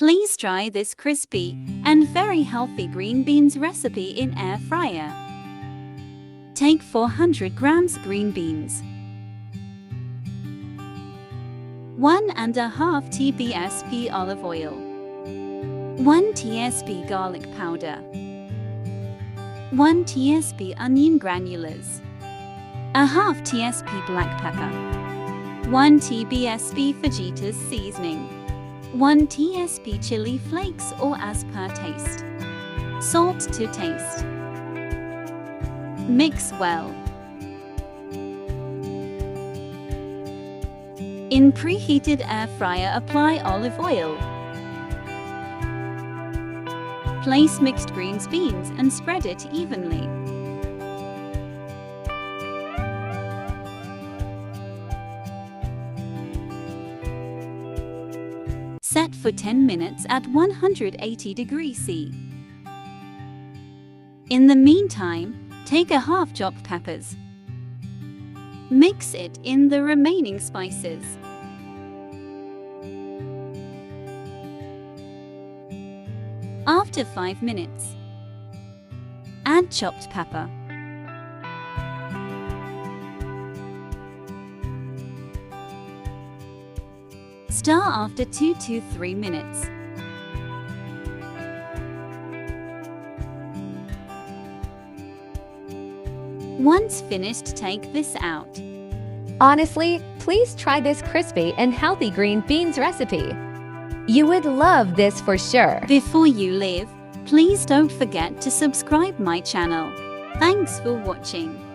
Please try this crispy and very healthy green beans recipe in air fryer. Take 400 grams green beans, 1.5 tablespoon olive oil, 1 teaspoon garlic powder, 1 teaspoon onion granulars, a half teaspoon black pepper, 1 tablespoon fajitas seasoning, 1 teaspoon chili flakes or as per taste, salt to taste. Mix well. In preheated air fryer, apply olive oil. Place mixed greens beans and spread it evenly. Set for 10 minutes at 180 degrees C. In the meantime, take a half chopped peppers. Mix it in the remaining spices. After 5 minutes, add chopped pepper. Stir after 2 to 3 minutes. Once finished, take this out. Honestly, please try this crispy and healthy green beans recipe. You would love this for sure. Before you leave, please don't forget to subscribe my channel. Thanks for watching.